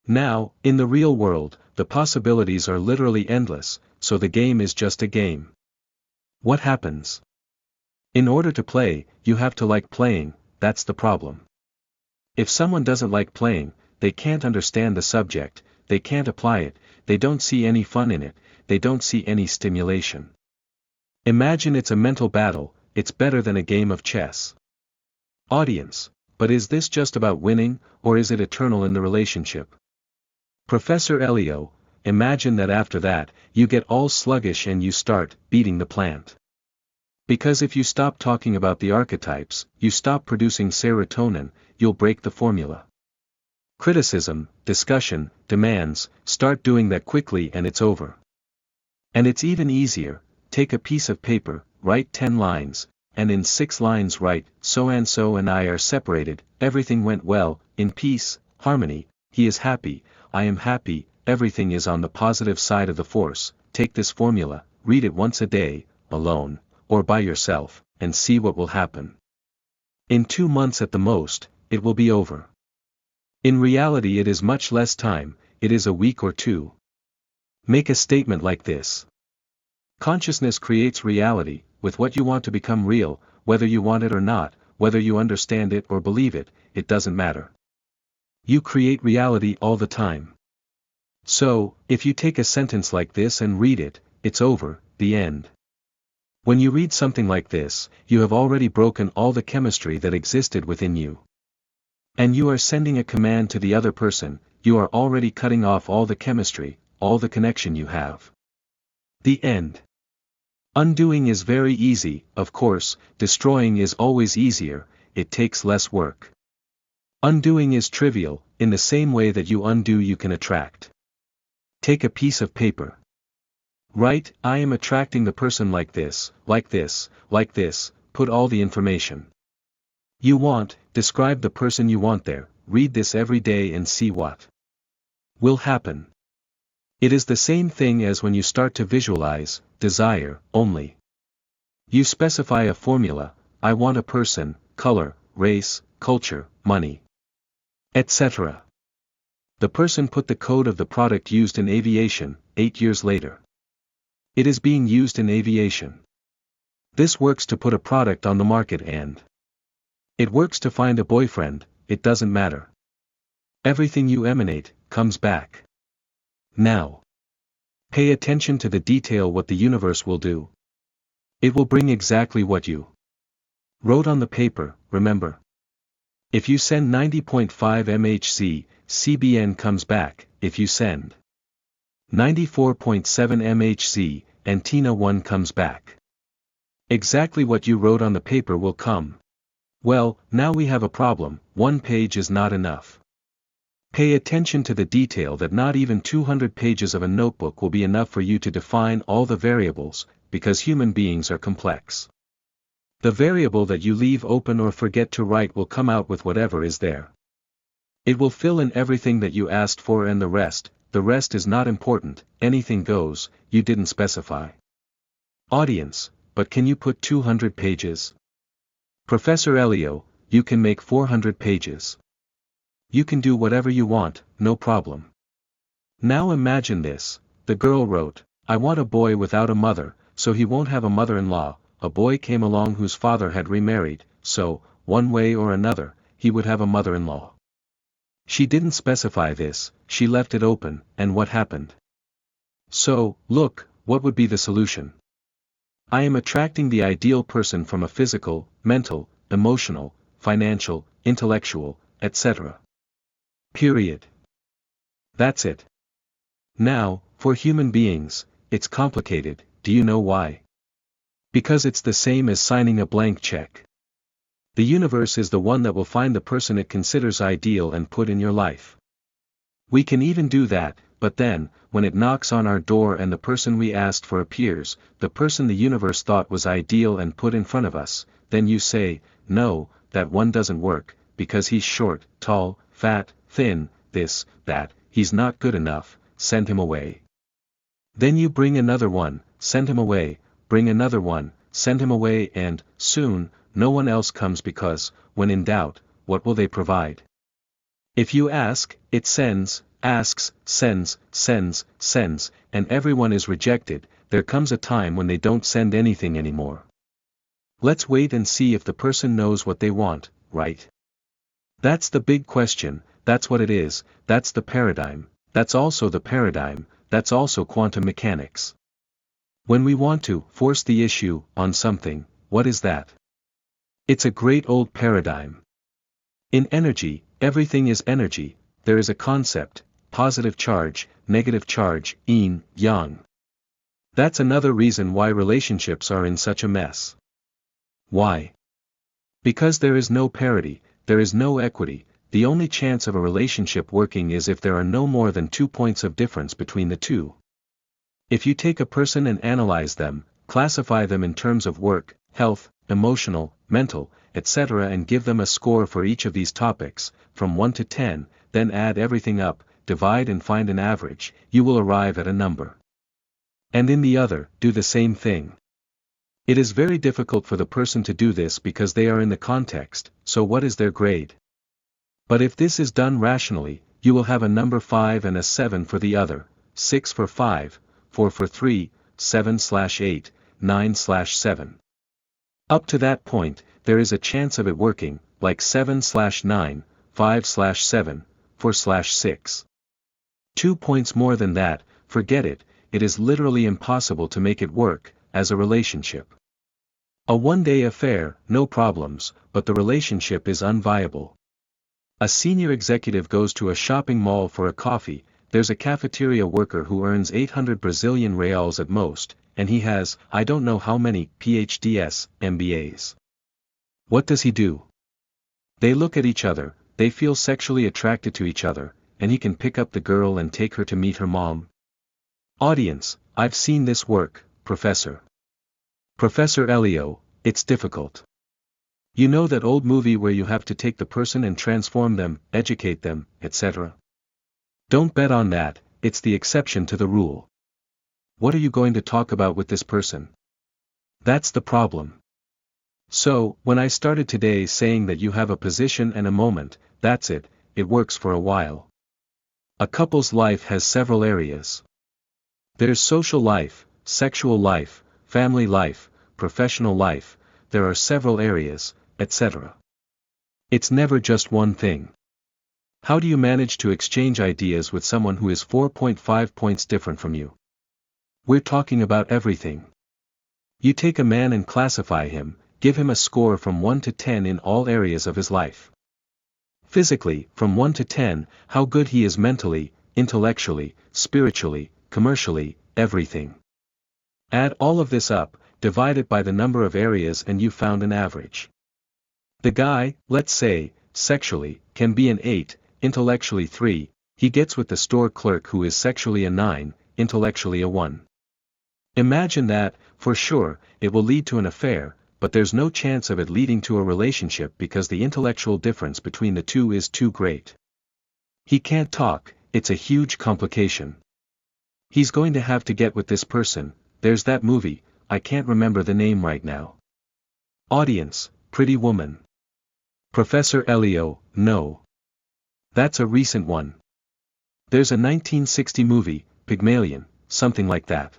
Now, in the real world, the possibilities are literally endless, so the game is just a game. What happens? In order to play, you have to like playing, that's the problem. If someone doesn't like playing, they can't understand the subject, they can't apply it, they don't see any fun in it, they don't see any stimulation. Imagine it's a mental battle, it's better than a game of chess. Audience, but is this just about winning, or is it eternal in the relationship? Professor Hélio, imagine that after that, you get all sluggish and you start beating the plant. Because if you stop talking about the archetypes, you stop producing serotonin, you'll break the formula. Criticism, discussion, demands, start doing that quickly and it's over. And it's even easier, take a piece of paper, write 10 lines, and in 6 lines write, so and I are separated, everything went well, in peace, harmony, he is happy, I am happy, everything is on the positive side of the force. Take this formula, read it once a day, alone, or by yourself, and see what will happen. In 2 months at the most, it will be over. In reality it is much less time, it is a week or 2. Make a statement like this. Consciousness creates reality, with what you want to become real, whether you want it or not, whether you understand it or believe it, it doesn't matter. You create reality all the time. So, if you take a sentence like this and read it, it's over, the end. When you read something like this, you have already broken all the chemistry that existed within you. And you are sending a command to the other person, you are already cutting off all the chemistry, all the connection you have. The end. Undoing is very easy, of course, destroying is always easier, it takes less work. Undoing is trivial, in the same way that you undo you can attract. Take a piece of paper. Write, I am attracting the person like this, like this, like this, put all the information you want, describe the person you want there, read this every day and see what will happen. It is the same thing as when you start to visualize, desire, only. You specify a formula, I want a person, color, race, culture, money, etc. The person put the code of the product used in aviation, 8 years later. It is being used in aviation. This works to put a product on the market and it works to find a boyfriend, it doesn't matter. Everything you emanate, comes back. Now. Pay attention to the detail what the universe will do. It will bring exactly what you wrote on the paper, remember. If you send 90.5 mHz, CBN comes back, if you send 94.7 mHz, antenna 1 comes back. Exactly what you wrote on the paper will come. Well, now we have a problem, 1 page is not enough. Pay attention to the detail that not even 200 pages of a notebook will be enough for you to define all the variables, because human beings are complex. The variable that you leave open or forget to write will come out with whatever is there. It will fill in everything that you asked for and the rest is not important, anything goes, you didn't specify. Audience, but can you put 200 pages? Professor Hélio, you can make 400 pages. You can do whatever you want, no problem. Now imagine this, the girl wrote, I want a boy without a mother, so he won't have a mother-in-law. A boy came along whose father had remarried, so, one way or another, he would have a mother-in-law. She didn't specify this, she left it open, and what happened? So, look, what would be the solution? I am attracting the ideal person from a physical, mental, emotional, financial, intellectual, etc. Period. That's it. Now, for human beings, it's complicated, do you know why? Because it's the same as signing a blank check. The universe is the one that will find the person it considers ideal and put in your life. We can even do that, but then, when it knocks on our door and the person we asked for appears, the person the universe thought was ideal and put in front of us, then you say, no, that one doesn't work, because he's short, tall, fat, thin, this, that, he's not good enough, send him away. Then you bring another one, send him away, bring another one, send him away and, soon, no one else comes because, when in doubt, what will they provide? If you ask, it sends, asks, sends, and everyone is rejected, there comes a time when they don't send anything anymore. Let's wait and see if the person knows what they want, right? That's the big question, that's what it is, that's the paradigm, that's also the paradigm, that's also quantum mechanics. When we want to force the issue on something, what is that? It's a great old paradigm. In energy, everything is energy, there is a concept, positive charge, negative charge, yin, yang. That's another reason why relationships are in such a mess. Why? Because there is no parity, there is no equity, the only chance of a relationship working is if there are no more than 2 points of difference between the two. If you take a person and analyze them, classify them in terms of work, health, emotional, mental, etc. and give them a score for each of these topics, from 1 to 10, then add everything up, divide and find an average, you will arrive at a number. And in the other, do the same thing. It is very difficult for the person to do this because they are in the context, so what is their grade? But if this is done rationally, you will have a number 5 and a 7 for the other, 6 for 5, 4 for 3, 7/8, 9/7. Up to that point, there is a chance of it working, like 7/9, 5/7, 4/6. 2 points more than that, forget it, it is literally impossible to make it work, as a relationship. A one-day affair, no problems, but the relationship is unviable. A senior executive goes to a shopping mall for a coffee, there's a cafeteria worker who earns 800 Brazilian reals at most, and he has, I don't know how many, PhDs, MBAs. What does he do? They look at each other, they feel sexually attracted to each other, and he can pick up the girl and take her to meet her mom. Audience, I've seen this work, Professor. Professor Hélio, it's difficult. You know that old movie where you have to take the person and transform them, educate them, etc. Don't bet on that, it's the exception to the rule. What are you going to talk about with this person? That's the problem. So, when I started today saying that you have a position and a moment, that's it, it works for a while. A couple's life has several areas. There's social life, sexual life, family life, professional life, there are several areas, etc. It's never just one thing. How do you manage to exchange ideas with someone who is 4.5 points different from you? We're talking about everything. You take a man and classify him, give him a score from 1 to 10 in all areas of his life. Physically, from 1 to 10, how good he is mentally, intellectually, spiritually, commercially, everything. Add all of this up, divide it by the number of areas and you found an average. The guy, let's say, sexually, can be an 8, intellectually 3, he gets with the store clerk who is sexually a 9, intellectually a 1. Imagine that, for sure, it will lead to an affair, but there's no chance of it leading to a relationship because the intellectual difference between the two is too great. He can't talk, it's a huge complication. He's going to have to get with this person, there's that movie, I can't remember the name right now. Audience, Pretty Woman. Professor Hélio, no. That's a recent one. There's a 1960 movie, Pygmalion, something like that.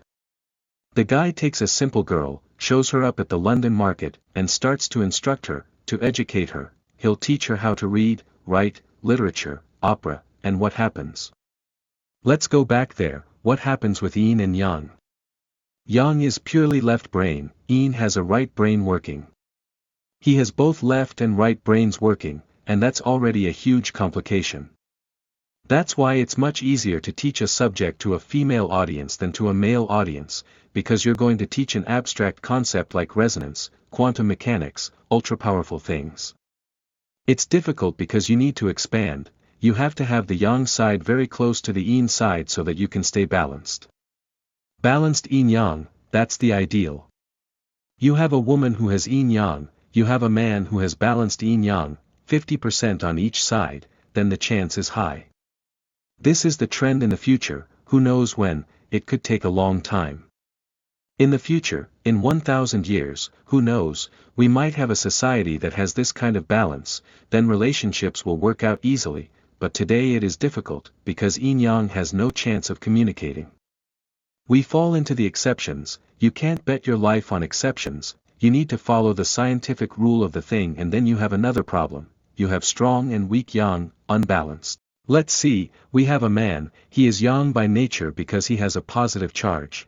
The guy takes a simple girl, shows her up at the London market, and starts to instruct her, to educate her, he'll teach her how to read, write, literature, opera, and what happens? Let's go back there, what happens with yin and yang? Yang is purely left brain, yin has a right brain working. He has both left and right brains working, and that's already a huge complication. That's why it's much easier to teach a subject to a female audience than to a male audience, because you're going to teach an abstract concept like resonance, quantum mechanics, ultra-powerful things. It's difficult because you need to expand, you have to have the yang side very close to the yin side so that you can stay balanced. Balanced yin-yang, that's the ideal. You have a woman who has yin-yang, you have a man who has balanced yin-yang, 50% on each side, then the chance is high. This is the trend in the future, who knows when, it could take a long time. In the future, in 1,000 years, who knows, we might have a society that has this kind of balance, then relationships will work out easily, but today it is difficult, because yin-yang has no chance of communicating. We fall into the exceptions. You can't bet your life on exceptions, you need to follow the scientific rule of the thing, and then you have another problem. You have strong and weak yang, unbalanced. Let's see, we have a man, he is yang by nature because he has a positive charge.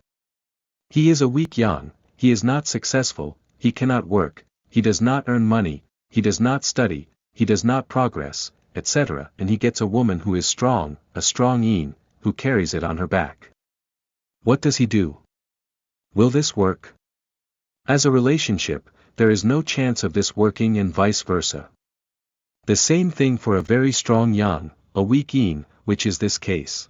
He is a weak yang, he is not successful, he cannot work, he does not earn money, he does not study, he does not progress, etc. And he gets a woman who is strong, a strong yin, who carries it on her back. What does he do? Will this work? As a relationship, there is no chance of this working, and vice versa. The same thing for a very strong yang, a weak yin, which is this case.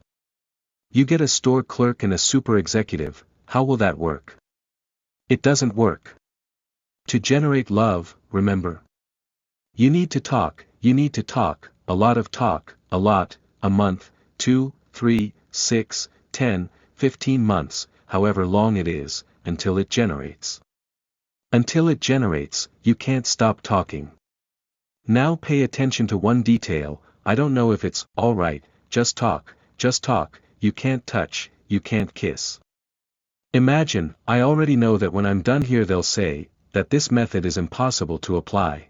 You get a store clerk and a super executive, how will that work? It doesn't work. To generate love, remember? You need to talk, a lot of talk, a lot, a month, 2, 3, 6, 10, 15 months, however long it is, until it generates. Until it generates, you can't stop talking. Now pay attention to one detail. I don't know if it's alright, just talk, you can't touch, you can't kiss. Imagine, I already know that when I'm done here they'll say, that this method is impossible to apply.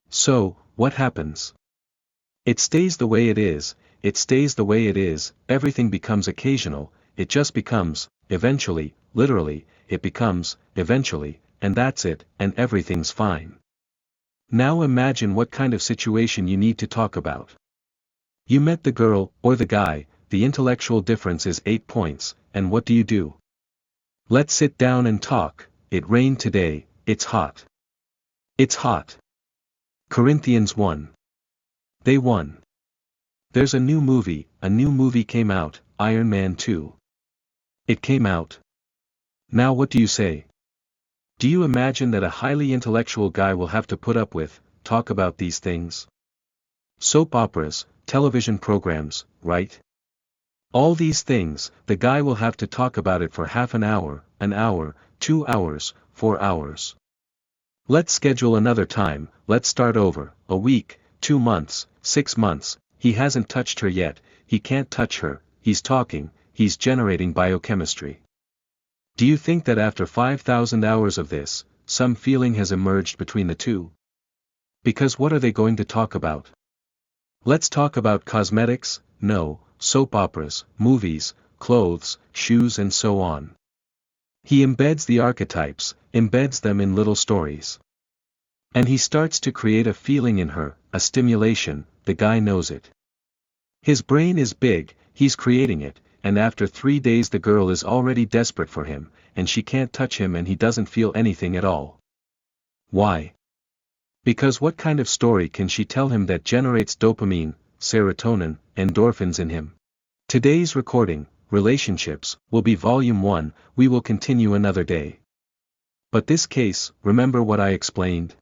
So, what happens? It stays the way it is, everything becomes occasional, it just becomes, eventually, literally, it becomes, eventually, and that's it, and everything's fine. Now imagine what kind of situation you need to talk about. You met the girl, or the guy, the intellectual difference is 8 points, and what do? Let's sit down and talk. It rained today, it's hot. It's hot. Corinthians won. They won. There's a new movie came out, Iron Man 2. It came out. Now what do you say? Do you imagine that a highly intellectual guy will have to put up with, talk about these things? Soap operas, television programs, right? All these things, the guy will have to talk about it for half an hour, 2 hours, 4 hours. Let's schedule another time, let's start over, a week, 2 months, 6 months, he hasn't touched her yet, he can't touch her, he's talking, he's generating biochemistry. Do you think that after 5,000 hours of this, some feeling has emerged between the two? Because what are they going to talk about? Let's talk about cosmetics? No, soap operas, movies, clothes, shoes and so on. He embeds the archetypes, embeds them in little stories. And he starts to create a feeling in her, a stimulation, the guy knows it. His brain is big, he's creating it, and after 3 days the girl is already desperate for him, and she can't touch him and he doesn't feel anything at all. Why? Because what kind of story can she tell him that generates dopamine, serotonin, endorphins in him? Today's recording, Relationships, will be Volume 1, we will continue another day. But this case, remember what I explained?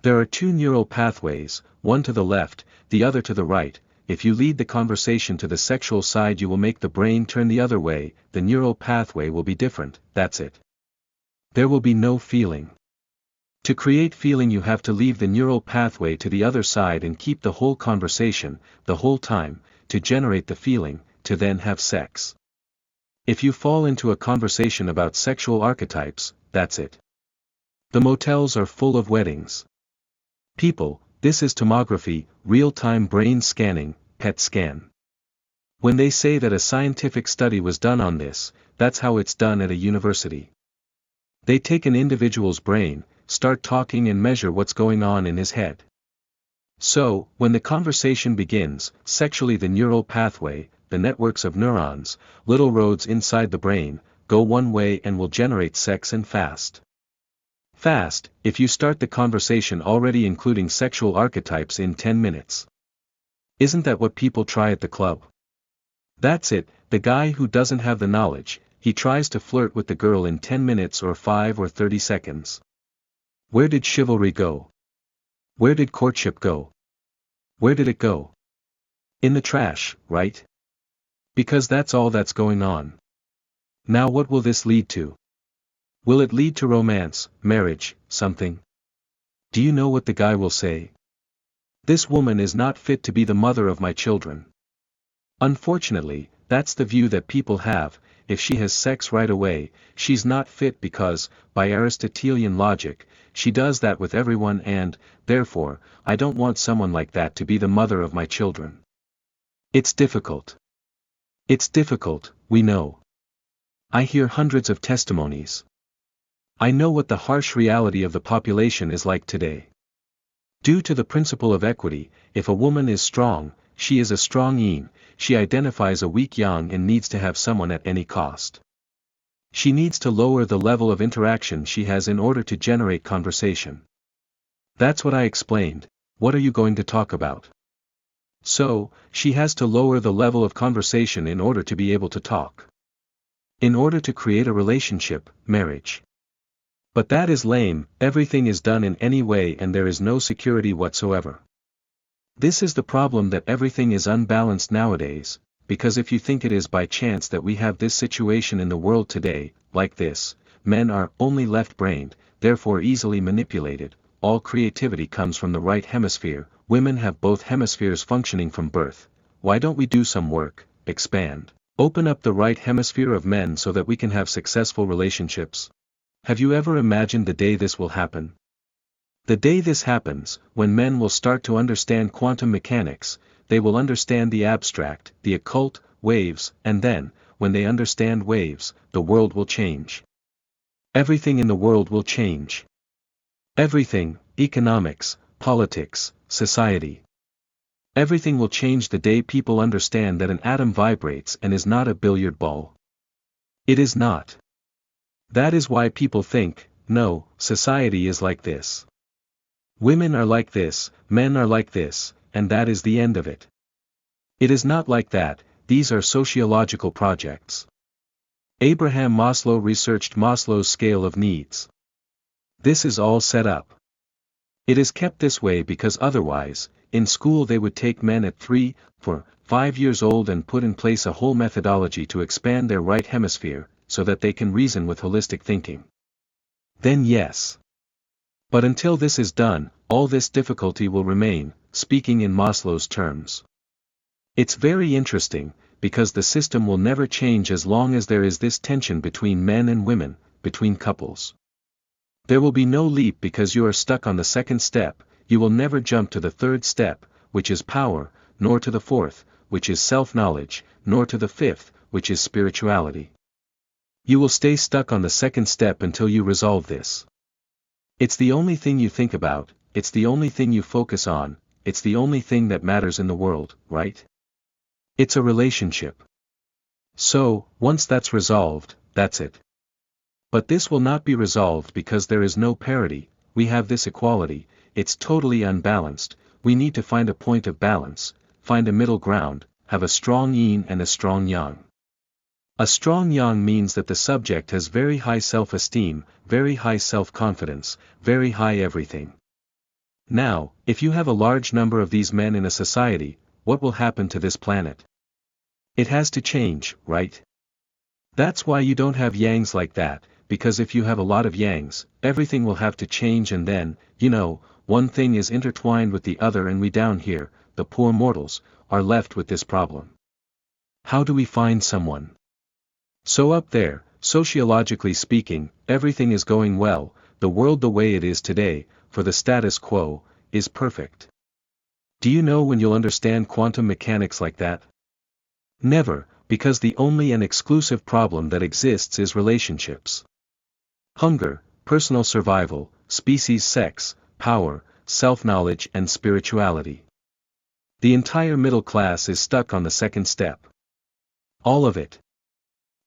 There are 2 neural pathways, one to the left, the other to the right. If you lead the conversation to the sexual side you will make the brain turn the other way, the neural pathway will be different, that's it. There will be no feeling. To create feeling you have to leave the neural pathway to the other side and keep the whole conversation, the whole time, to generate the feeling, to then have sex. If you fall into a conversation about sexual archetypes, that's it. The motels are full of weddings. People, this is tomography, real-time brain scanning, PET scan. When they say that a scientific study was done on this, that's how it's done at a university. They take an individual's brain, start talking and measure what's going on in his head. So, when the conversation begins, sexually the neural pathway, the networks of neurons, little roads inside the brain, go one way and will generate sex and fast. Fast, if you start the conversation already including sexual archetypes in 10 minutes. Isn't that what people try at the club? That's it, the guy who doesn't have the knowledge, he tries to flirt with the girl in 10 minutes or 5 or 30 seconds. Where did chivalry go? Where did courtship go? Where did it go? In the trash, right? Because that's all that's going on. Now what will this lead to? Will it lead to romance, marriage, something? Do you know what the guy will say? This woman is not fit to be the mother of my children. Unfortunately, that's the view that people have. If she has sex right away, she's not fit because, by Aristotelian logic, she does that with everyone and, therefore, I don't want someone like that to be the mother of my children. It's difficult. It's difficult, we know. I hear hundreds of testimonies. I know what the harsh reality of the population is like today. Due to the principle of equity, if a woman is strong, she is a strong yin, she identifies a weak yang and needs to have someone at any cost. She needs to lower the level of interaction she has in order to generate conversation. That's what I explained. What are you going to talk about? So, she has to lower the level of conversation in order to be able to talk. In order to create a relationship, marriage. But that is lame, everything is done in any way and there is no security whatsoever. This is the problem, that everything is unbalanced nowadays, because if you think it is by chance that we have this situation in the world today, like this, men are only left-brained, therefore easily manipulated, all creativity comes from the right hemisphere, women have both hemispheres functioning from birth, why don't we do some work, expand, open up the right hemisphere of men so that we can have successful relationships? Have you ever imagined the day this will happen? The day this happens, when men will start to understand quantum mechanics, they will understand the abstract, the occult, waves, and then, when they understand waves, the world will change. Everything in the world will change. Everything, economics, politics, society. Everything will change the day people understand that an atom vibrates and is not a billiard ball. It is not. That is why people think, no, society is like this. Women are like this, men are like this, and that is the end of it. It is not like that, these are sociological projects. Abraham Maslow researched Maslow's scale of needs. This is all set up. It is kept this way because otherwise, in school they would take men at 3, 4, 5 years old and put in place a whole methodology to expand their right hemisphere, so that they can reason with holistic thinking. Then yes. But until this is done, all this difficulty will remain, speaking in Maslow's terms. It's very interesting, because the system will never change as long as there is this tension between men and women, between couples. There will be no leap because you are stuck on the second step, you will never jump to the third step, which is power, nor to the fourth, which is self-knowledge, nor to the fifth, which is spirituality. You will stay stuck on the second step until you resolve this. It's the only thing you think about, it's the only thing you focus on, it's the only thing that matters in the world, right? It's a relationship. So, once that's resolved, that's it. But this will not be resolved because there is no parity, we have this equality, it's totally unbalanced, we need to find a point of balance, find a middle ground, have a strong yin and a strong yang. A strong yang means that the subject has very high self-esteem, very high self-confidence, very high everything. Now, if you have a large number of these men in a society, what will happen to this planet? It has to change, right? That's why you don't have yangs like that, because if you have a lot of yangs, everything will have to change and then, one thing is intertwined with the other and we down here, the poor mortals, are left with this problem. How do we find someone? So up there, sociologically speaking, everything is going well, the world the way it is today, for the status quo, is perfect. Do you know when you'll understand quantum mechanics like that? Never, because the only and exclusive problem that exists is relationships. Hunger, personal survival, species sex, power, self-knowledge and spirituality. The entire middle class is stuck on the second step. All of it.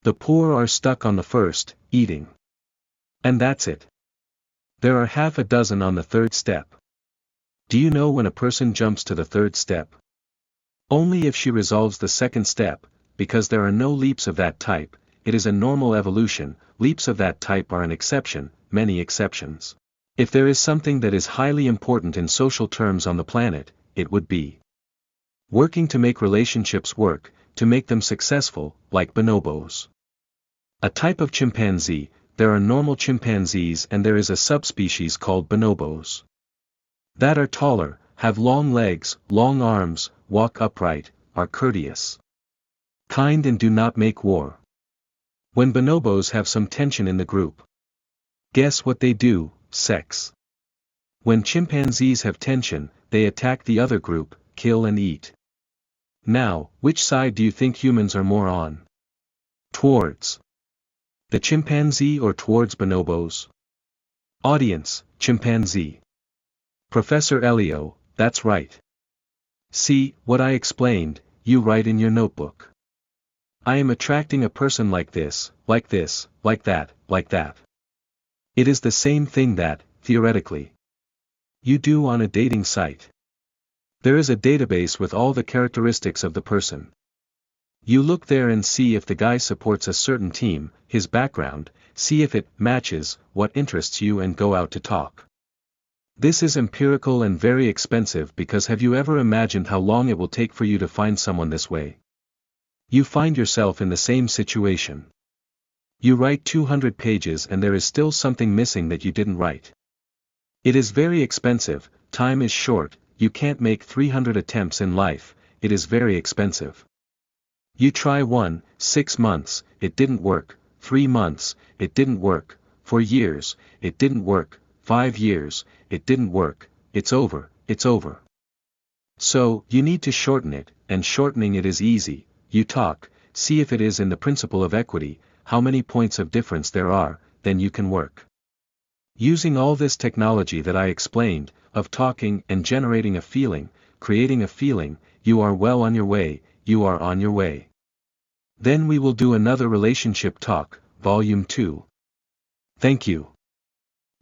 The poor are stuck on the first, eating. And that's it. There are half a dozen on the third step. Do you know when a person jumps to the third step? Only if she resolves the second step, because there are no leaps of that type, it is a normal evolution, leaps of that type are an exception, many exceptions. If there is something that is highly important in social terms on the planet, it would be working to make relationships work, to make them successful, like bonobos. A type of chimpanzee, there are normal chimpanzees and there is a subspecies called bonobos. That are taller, have long legs, long arms, walk upright, are courteous, kind and do not make war. When bonobos have some tension in the group, guess what they do? Sex. When chimpanzees have tension, they attack the other group, kill and eat. Now, which side do you think humans are more on? Towards the chimpanzee or towards bonobos? Audience, chimpanzee. Professor Hélio, that's right. See, what I explained, you write in your notebook. I am attracting a person like this, like this, like that, like that. It is the same thing that, theoretically, you do on a dating site. There is a database with all the characteristics of the person. You look there and see if the guy supports a certain team, his background, see if it matches what interests you and go out to talk. This is empirical and very expensive because have you ever imagined how long it will take for you to find someone this way? You find yourself in the same situation. You write 200 pages and there is still something missing that you didn't write. It is very expensive, time is short, you can't make 300 attempts in life, it is very expensive. You try 6 months, it didn't work, 3 months, it didn't work, 4 years, it didn't work, 5 years, it didn't work, it's over, it's over. So, you need to shorten it, and shortening it is easy, you talk, see if it is in the principle of equity, how many points of difference there are, then you can work. Using all this technology that I explained, of talking and generating a feeling, creating a feeling, you are well on your way, you are on your way. Then we will do another relationship talk, Volume 2. Thank you.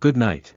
Good night.